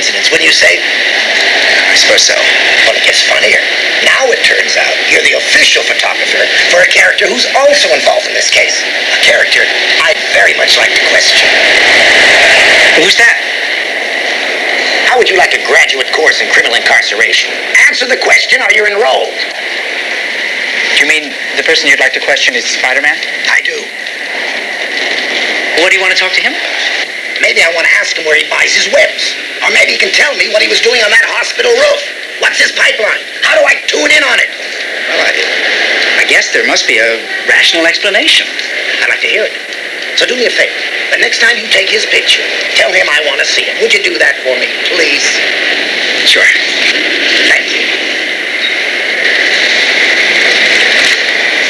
coincidence, wouldn't you say? I suppose so. Well, it gets funnier. Now it turns out you're the official photographer for a character who's also involved in this case. A character I'd very much like to question. Who's that? How would you like a graduate course in criminal incarceration? Answer the question or you're enrolled. Do you mean the person you'd like to question is Spider-Man? I do. What do you want to talk to him about? Maybe I want to ask him where he buys his webs. Or maybe he can tell me what he was doing on that hospital roof. What's his pipeline? How do I tune in on it? Well, I guess there must be a rational explanation. I'd like to hear it. So do me a favor. The next time you take his picture, tell him I want to see it. Would you do that for me, please? Sure. Thank you.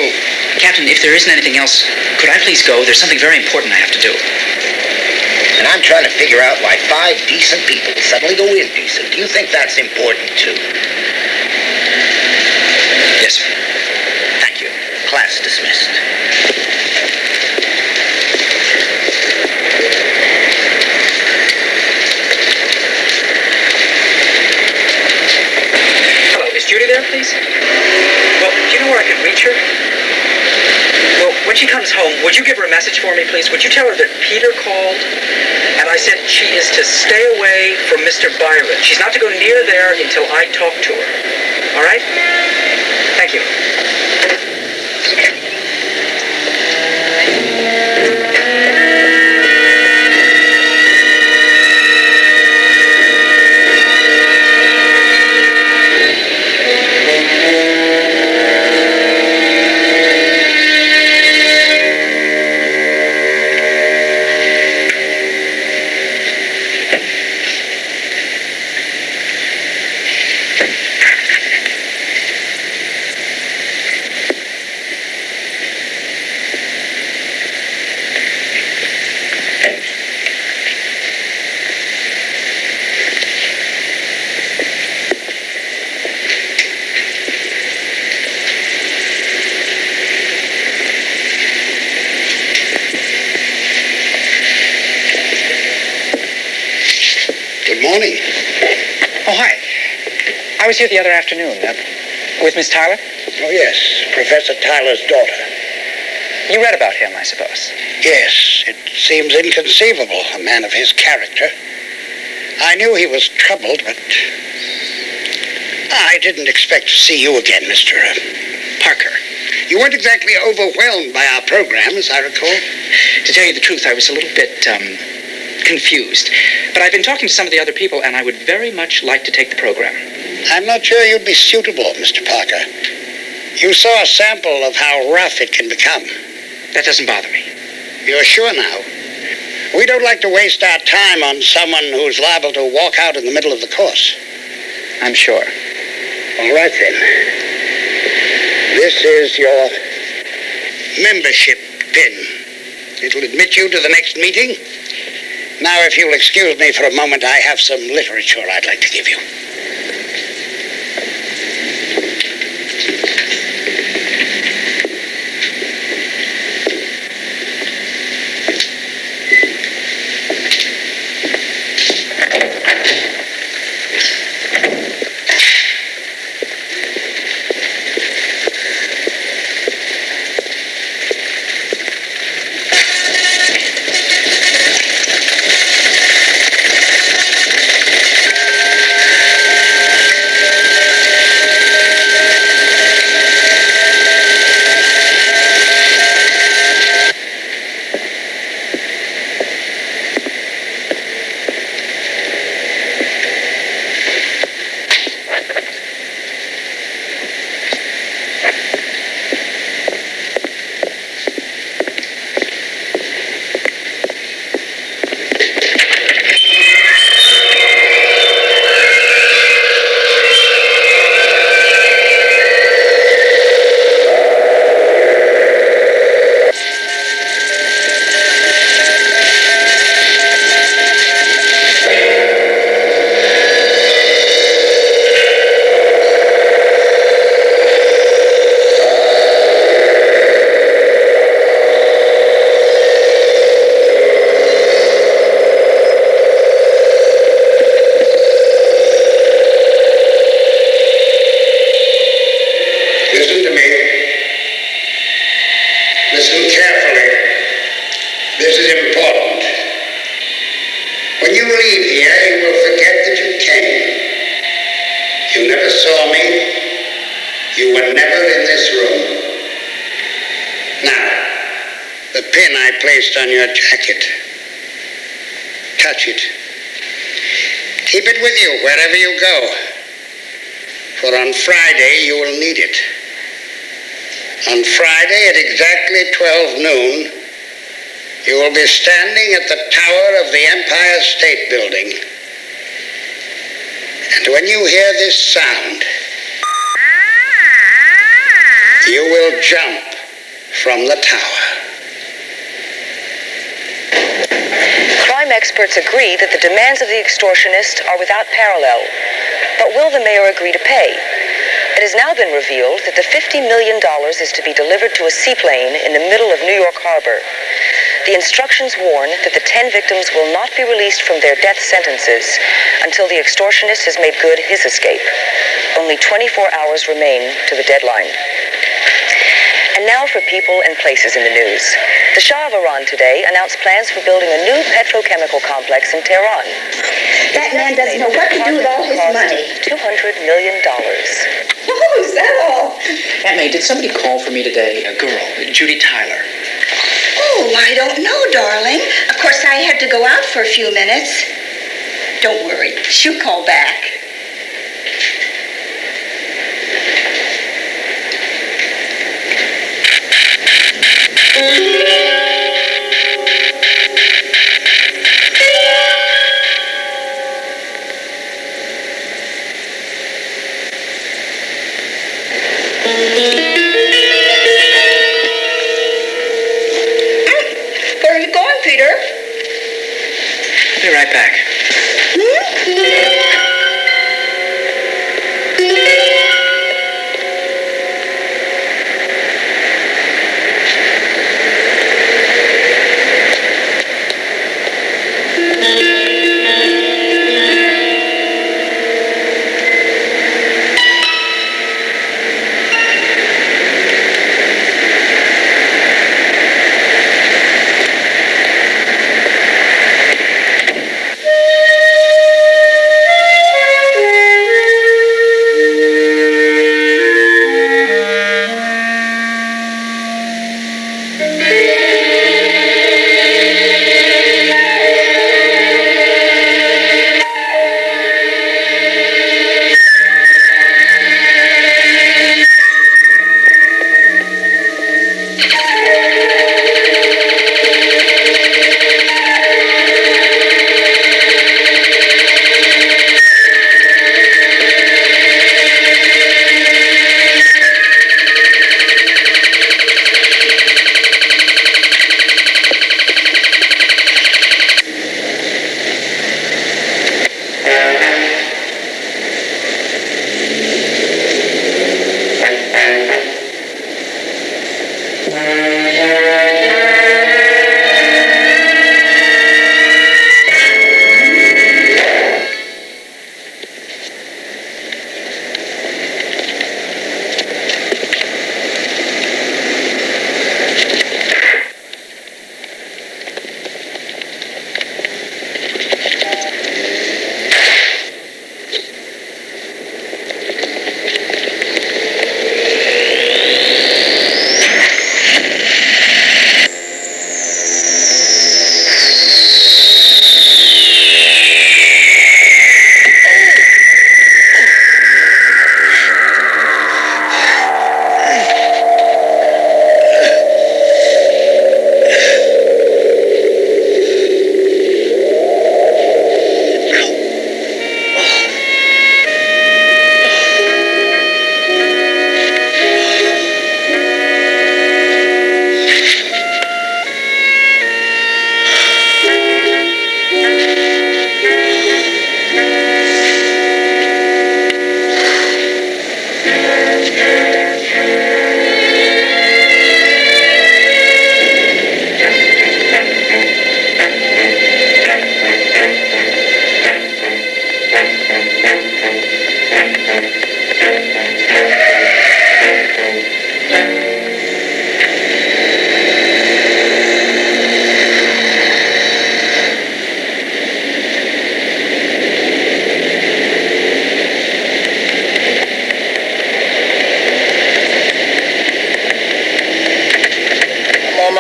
Oh, Captain, if there isn't anything else, could I please go? There's something very important I have to do. And I'm trying to figure out why 5 decent people suddenly go indecent. Do you think that's important, too? Yes, sir. Thank you. Class dismissed. Hello, is Judy there, please? Well, do you know where I can reach her? Well, when she comes home, would you give her a message for me, please? Would you tell her that Peter called? And I said she is to stay away from Mr. Byron. She's not to go near there until I talk to her. All right? Thank you. Morning. Oh, hi. I was here the other afternoon with Miss Tyler. Oh, yes. Professor Tyler's daughter. You read about him, I suppose. Yes. It seems inconceivable, a man of his character. I knew he was troubled, but I didn't expect to see you again, Mr. Parker. You weren't exactly overwhelmed by our program, as I recall. To tell you the truth, I was a little bit, confused. But I've been talking to some of the other people, and I would very much like to take the program. I'm not sure you'd be suitable, Mr. Parker. You saw a sample of how rough it can become. That doesn't bother me. You're sure now? We don't like to waste our time on someone who's liable to walk out in the middle of the course. I'm sure. All right, then. This is your membership pin. It'll admit you to the next meeting. Now, if you'll excuse me for a moment, I have some literature I'd like to give you. When you leave here, you will forget that you came. You never saw me. You were never in this room. Now, the pin I placed on your jacket. Touch it. Keep it with you wherever you go. For on Friday, you will need it. On Friday at exactly 12 noon, you will be standing at the tower of the Empire State Building. And when you hear this sound, you will jump from the tower. Crime experts agree that the demands of the extortionist are without parallel. But will the mayor agree to pay? It has now been revealed that the $50 million is to be delivered to a seaplane in the middle of New York Harbor. The instructions warn that the 10 victims will not be released from their death sentences until the extortionist has made good his escape. Only 24 hours remain to the deadline. And now for people and places in the news. The Shah of Iran today announced plans for building a new petrochemical complex in Tehran. That man doesn't know what to do with all his money. $200 million. Oh, is that all? Aunt May, did somebody call for me today? A girl, Judy Tyler. Oh, I don't know, darling. Of course, I had to go out for a few minutes. Don't worry, she'll call back. Where are you going, Peter? I'll be right back.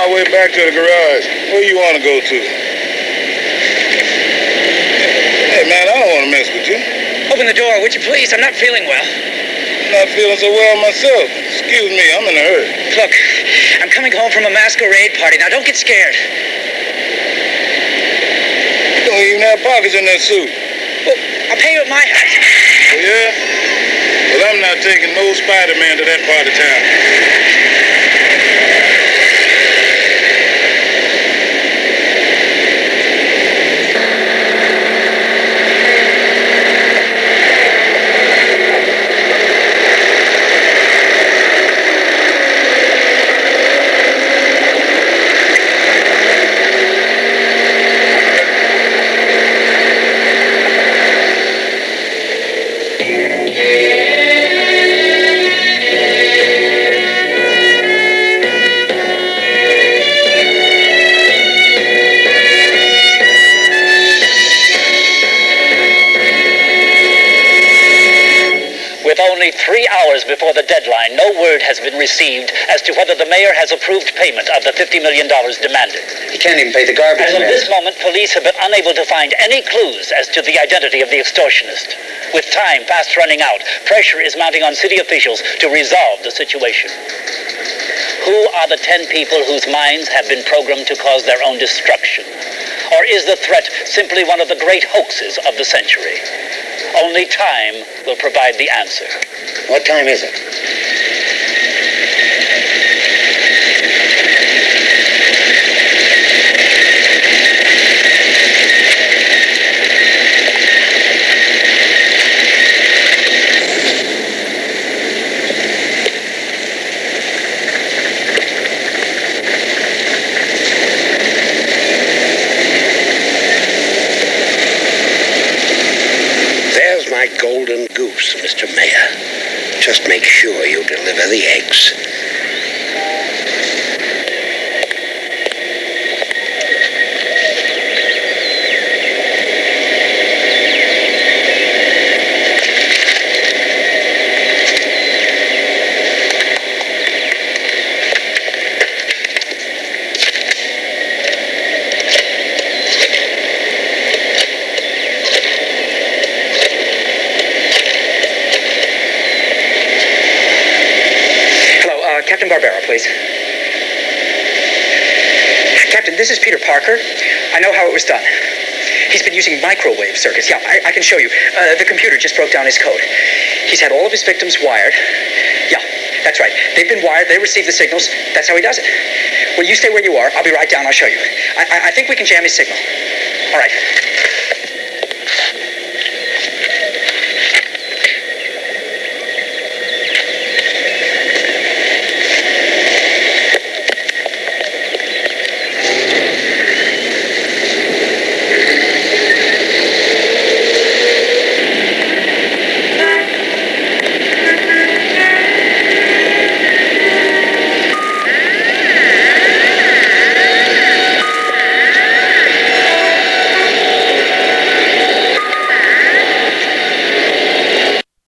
our way back to the garage. Where you want to go to? Hey, man, I don't want to mess with you. Open the door, would you please? I'm not feeling well. I'm not feeling so well myself. Excuse me, I'm in a hurry. Look, I'm coming home from a masquerade party. Now, don't get scared. You don't even have pockets in that suit. Well, I'll pay you at my house. Oh, yeah? Well, I'm not taking no Spider-Man to that part of town. Only 3 hours before the deadline, no word has been received as to whether the mayor has approved payment of the $50 million demanded. He can't even pay the garbage man. As of this moment, police have been unable to find any clues as to the identity of the extortionist. With time fast running out, pressure is mounting on city officials to resolve the situation. Who are the 10 people whose minds have been programmed to cause their own destruction? Or is the threat simply one of the great hoaxes of the century? Only time will provide the answer. What time is it? My golden goose, Mr. Mayor. Just make sure you deliver the eggs. Captain Barbera, please. Captain, this is Peter Parker. I know how it was done. He's been using microwave circuits. Yeah, I can show you. The computer just broke down his code. He's had all of his victims wired. Yeah, that's right. They've been wired. They receive the signals. That's how he does it. Well, you stay where you are. I'll be right down. I'll show you. I think we can jam his signal. All right.